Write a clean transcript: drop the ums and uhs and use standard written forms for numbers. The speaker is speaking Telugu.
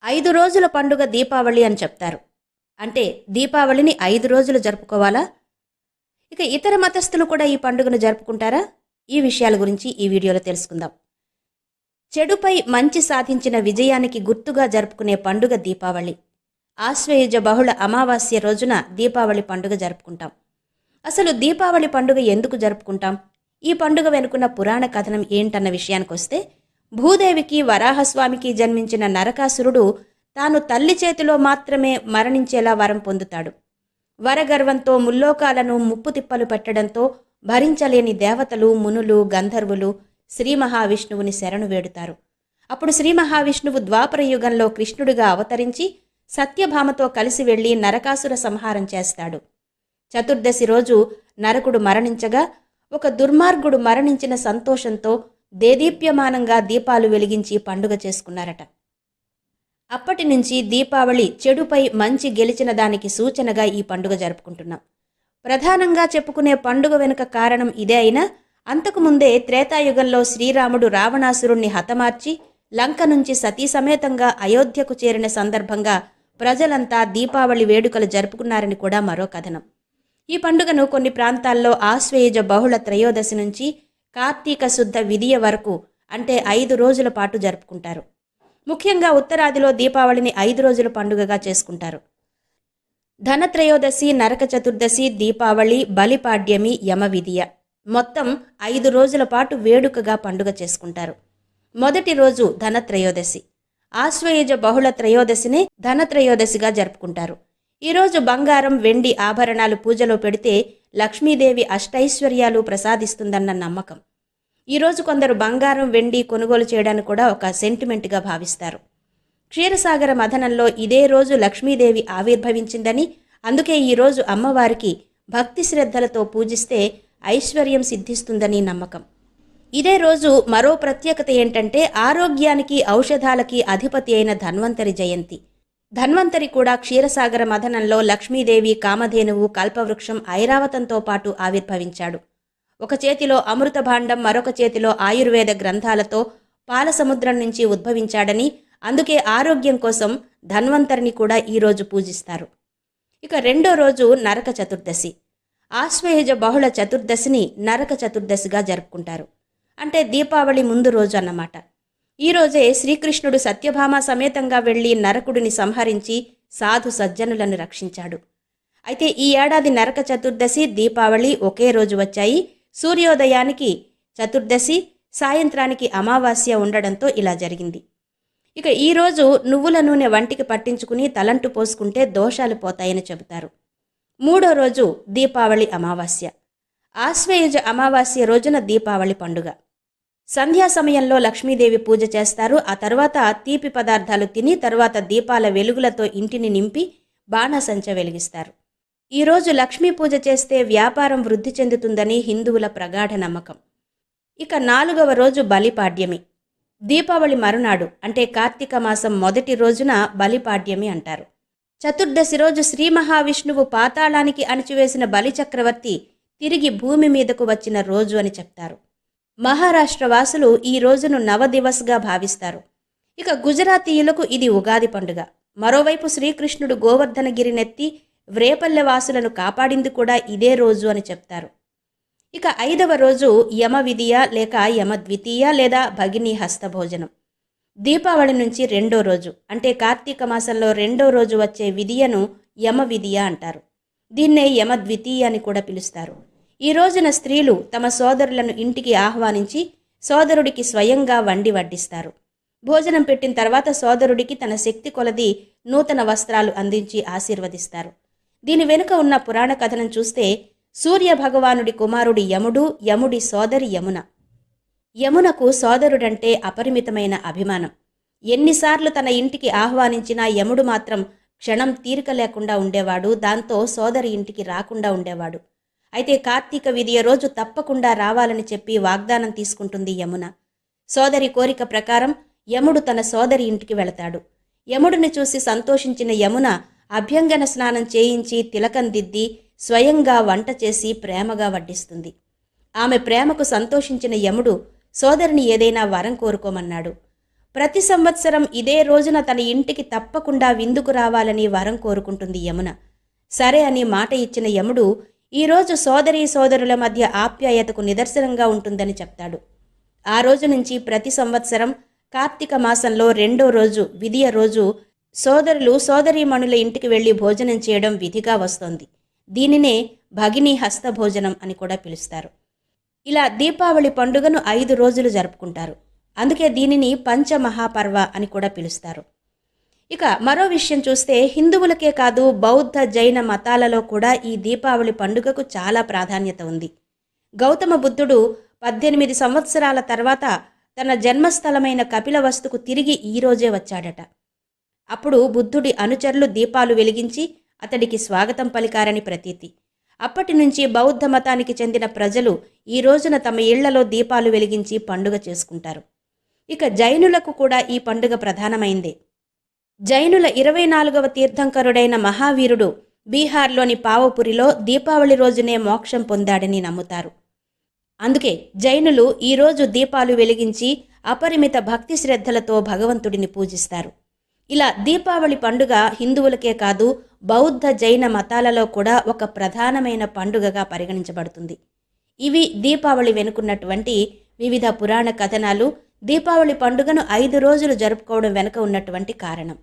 5 రోజుల పండుగ దీపావళి అని చెప్తారు. అంటే దీపావళిని 5 రోజులు జరుపుకోవాలా? ఇక ఇతర మతస్థులు కూడా ఈ పండుగను జరుపుకుంటారా? ఈ విషయాల గురించి ఈ వీడియోలో తెలుసుకుందాం. చెడుపై మంచి సాధించిన విజయానికి గుర్తుగా జరుపుకునే పండుగ దీపావళి. ఆశ్వయుజ బహుళ అమావాస్య రోజున దీపావళి పండుగ జరుపుకుంటాం. అసలు దీపావళి పండుగ ఎందుకు జరుపుకుంటాం? ఈ పండుగ వెనుకున్న పురాణ కథనం ఏంటన్న విషయానికొస్తే, భూదేవికి వరాహస్వామికి జన్మించిన నరకాసురుడు తాను తల్లి చేతిలో మాత్రమే మరణించేలా వరం పొందుతాడు. వరగర్వంతో ముల్లోకాలను ముప్పు తిప్పలు పెట్టడంతో భరించలేని దేవతలు, మునులు, గంధర్వులు శ్రీ మహావిష్ణువుని శరణు వేడుతారు. అప్పుడు శ్రీ మహావిష్ణువు ద్వాపర యుగంలో కృష్ణుడిగా అవతరించి సత్యభామతో కలిసి వెళ్లి నరకాసుర సంహారం చేస్తాడు. చతుర్దశి రోజు నరకుడు మరణించగా ఒక దుర్మార్గుడు మరణించిన సంతోషంతో దేదీప్యమానంగా దీపాలు వెలిగించి పండుగ చేసుకున్నారట. అప్పటి నుంచి దీపావళి చెడుపై మంచి గెలిచిన దానికి సూచనగా ఈ పండుగ జరుపుకుంటున్నాం. ప్రధానంగా చెప్పుకునే పండుగ వెనుక కారణం ఇదే అయినా, అంతకుముందే త్రేతాయుగంలో శ్రీరాముడు రావణాసురుణ్ణి హతమార్చి లంక నుంచి సతీ సమేతంగా అయోధ్యకు చేరిన సందర్భంగా ప్రజలంతా దీపావళి వేడుకలు జరుపుకున్నారని కూడా మరో కథనం. ఈ పండుగను కొన్ని ప్రాంతాల్లో ఆశ్వయుజ బహుళ త్రయోదశి నుంచి కార్తీక శుద్ధ విదియ వరకు, అంటే 5 రోజుల పాటు జరుపుకుంటారు. ముఖ్యంగా ఉత్తరాదిలో దీపావళిని 5 రోజుల పండుగగా చేసుకుంటారు. ధనత్రయోదశి, నరక చతుర్దశి, దీపావళి, బలిపాడ్యమి, యమవిదియ మొత్తం 5 రోజుల పాటు వేడుకగా పండుగ చేసుకుంటారు. మొదటి రోజు ధనత్రయోదశి. ఆశ్వయుజ బహుళ త్రయోదశినే ధనత్రయోదశిగా జరుపుకుంటారు. ఈరోజు బంగారం, వెండి ఆభరణాలు పూజలో పెడితే లక్ష్మీదేవి అష్టైశ్వర్యాలు ప్రసాదిస్తుందన్న నమ్మకం. ఈరోజు కొందరు బంగారం, వెండి కొనుగోలు చేయడానికి కూడా ఒక సెంటిమెంట్గా భావిస్తారు. క్షీరసాగర మథనంలో ఇదే రోజు లక్ష్మీదేవి ఆవిర్భవించిందని, అందుకే ఈరోజు అమ్మవారికి భక్తి శ్రద్ధలతో పూజిస్తే ఐశ్వర్యం సిద్ధిస్తుందని నమ్మకం. ఇదే రోజు మరో ప్రత్యేకత ఏంటంటే, ఆరోగ్యానికి ఔషధాలకి అధిపతి అయిన ధన్వంతరి జయంతి. ధన్వంతరి కూడా క్షీరసాగర మథనంలో లక్ష్మీదేవి, కామధేనువు, కల్పవృక్షం, ఐరావతంతో పాటు ఆవిర్భవించాడు. ఒక చేతిలో అమృత భాండం, మరొక చేతిలో ఆయుర్వేద గ్రంథాలతో పాలసముద్రం నుంచి ఉద్భవించాడని, అందుకే ఆరోగ్యం కోసం ధన్వంతరిని కూడా ఈరోజు పూజిస్తారు. ఇక రెండో రోజు నరక చతుర్దశి. ఆశ్వయుజ బహుళ చతుర్దశిని నరక చతుర్దశిగా జరుపుకుంటారు. అంటే దీపావళి ముందు రోజు అన్నమాట. ఈరోజే శ్రీకృష్ణుడు సత్యభామ సమేతంగా వెళ్లి నరకుడిని సంహరించి సాధు సజ్జనులను రక్షించాడు. అయితే ఈ ఏడాది నరక చతుర్దశి, దీపావళి ఒకే రోజు వచ్చాయి. సూర్యోదయానికి చతుర్దశి, సాయంత్రానికి అమావాస్య ఉండడంతో ఇలా జరిగింది. ఇక ఈరోజు నువ్వుల నూనె వంటికి పట్టించుకుని తలంటు పోసుకుంటే దోషాలు పోతాయని చెబుతారు. మూడో రోజు దీపావళి అమావాస్య. ఆశ్వయుజ అమావాస్య రోజున దీపావళి పండుగ. సంధ్యా సమయంలో లక్ష్మీదేవి పూజ చేస్తారు. ఆ తర్వాత తీపి పదార్థాలు తిని తర్వాత దీపాల వెలుగులతో ఇంటిని నింపి బాణసంచ వెలిగిస్తారు. ఈరోజు లక్ష్మీ పూజ చేస్తే వ్యాపారం వృద్ధి చెందుతుందని హిందువుల ప్రగాఢ నమ్మకం. ఇక 4వ రోజు బలిపాడ్యమి. దీపావళి మరునాడు, అంటే కార్తీక మాసం మొదటి రోజున బలిపాడ్యమి అంటారు. చతుర్దశి రోజు శ్రీ మహావిష్ణువు పాతాళానికి అణిచివేసిన బలిచక్రవర్తి తిరిగి భూమి మీదకు వచ్చిన రోజు అని చెప్తారు. మహారాష్ట్ర వాసులు ఈ రోజును నవదివస్గా భావిస్తారు. ఇక గుజరాతీయులకు ఇది ఉగాది పండుగ. మరోవైపు శ్రీకృష్ణుడు గోవర్ధనగిరినెత్తి వ్రేపల్లె వాసులను కాపాడింది కూడా ఇదే రోజు అని చెప్తారు. ఇక 5వ రోజు యమవిదియ లేక యమద్వితీయ లేదా భగినీ హస్తభోజనం. దీపావళి నుంచి రెండో రోజు, అంటే కార్తీక మాసంలో రెండో రోజు వచ్చే విదియను యమవిదియ అంటారు. దీన్నే యమద్వితీయ అని కూడా పిలుస్తారు. ఈ రోజున స్త్రీలు తమ సోదరులను ఇంటికి ఆహ్వానించి సోదరుడికి స్వయంగా వండి వడ్డిస్తారు. భోజనం పెట్టిన తర్వాత సోదరుడికి తన శక్తి కొలది నూతన వస్త్రాలు అందించి ఆశీర్వదిస్తారు. దీని వెనుక ఉన్న పురాణ కథనం చూస్తే, సూర్య భగవానుడి కుమారుడి యముడు, యముడి సోదరి యమున. యమునకు సోదరుడంటే అపరిమితమైన అభిమానం. ఎన్నిసార్లు తన ఇంటికి ఆహ్వానించినా యముడు మాత్రం క్షణం తీరిక లేకుండా ఉండేవాడు. దాంతో సోదరి ఇంటికి రాకుండా ఉండేవాడు. అయితే కార్తీక విదియ రోజు తప్పకుండా రావాలని చెప్పి వాగ్దానం తీసుకుంటుంది యమున. సోదరి కోరిక ప్రకారం యముడు తన సోదరి ఇంటికి వెళతాడు. యముడిని చూసి సంతోషించిన యమున అభ్యంగన స్నానం చేయించి తిలకం దిద్ది స్వయంగా వంట చేసి ప్రేమగా వడ్డిస్తుంది. ఆమె ప్రేమకు సంతోషించిన యముడు సోదరిని ఏదైనా వరం కోరుకోమన్నాడు. ప్రతి సంవత్సరం ఇదే రోజున తన ఇంటికి తప్పకుండా విందుకు రావాలని వరం కోరుకుంటుంది యమున. సరే అని మాట ఇచ్చిన యముడు ఈరోజు సోదరీ సోదరుల మధ్య ఆప్యాయతకు నిదర్శనంగా ఉంటుందని చెప్తాడు. ఆ రోజు నుంచి ప్రతి సంవత్సరం కార్తీక మాసంలో 2వ రోజు విదియ రోజు సోదరులు సోదరీమణుల ఇంటికి వెళ్లి భోజనం చేయడం విధిగా వస్తోంది. దీనినే భగినీ హస్తభోజనం అని కూడా పిలుస్తారు. ఇలా దీపావళి పండుగను 5 రోజులు జరుపుకుంటారు. అందుకే దీనిని పంచమహాపర్వ అని కూడా పిలుస్తారు. ఇక మరో విషయం చూస్తే హిందువులకే కాదు బౌద్ధ జైన మతాలలో కూడా ఈ దీపావళి పండుగకు చాలా ప్రాధాన్యత ఉంది. గౌతమ బుద్ధుడు 18 సంవత్సరాల తర్వాత తన జన్మస్థలమైన కపిలవస్తుకు తిరిగి ఈ రోజే వచ్చాడట. అప్పుడు బుద్ధుడి అనుచరులు దీపాలు వెలిగించి అతడికి స్వాగతం పలికారని ప్రతీతి. అప్పటి నుంచి బౌద్ధ మతానికి చెందిన ప్రజలు ఈ రోజున తమ ఇళ్లలో దీపాలు వెలిగించి పండుగ చేసుకుంటారు. ఇక జైనులకు కూడా ఈ పండుగ ప్రధానమైందే. జైనుల 24వ తీర్థంకరుడైన మహావీరుడు బీహార్లోని పావపురిలో దీపావళి రోజునే మోక్షం పొందాడని నమ్ముతారు. అందుకే జైనులు ఈరోజు దీపాలు వెలిగించి అపరిమిత భక్తి శ్రద్ధలతో భగవంతుడిని పూజిస్తారు. ఇలా దీపావళి పండుగ హిందువులకే కాదు బౌద్ధ జైన మతాలలో కూడా ఒక ప్రధానమైన పండుగగా పరిగణించబడుతుంది. ఇవి దీపావళి వెనుకున్నటువంటి వివిధ పురాణ కథనాలు, దీపావళి పండుగను 5 రోజులు జరుపుకోవడం వెనుక ఉన్నటువంటి కారణం.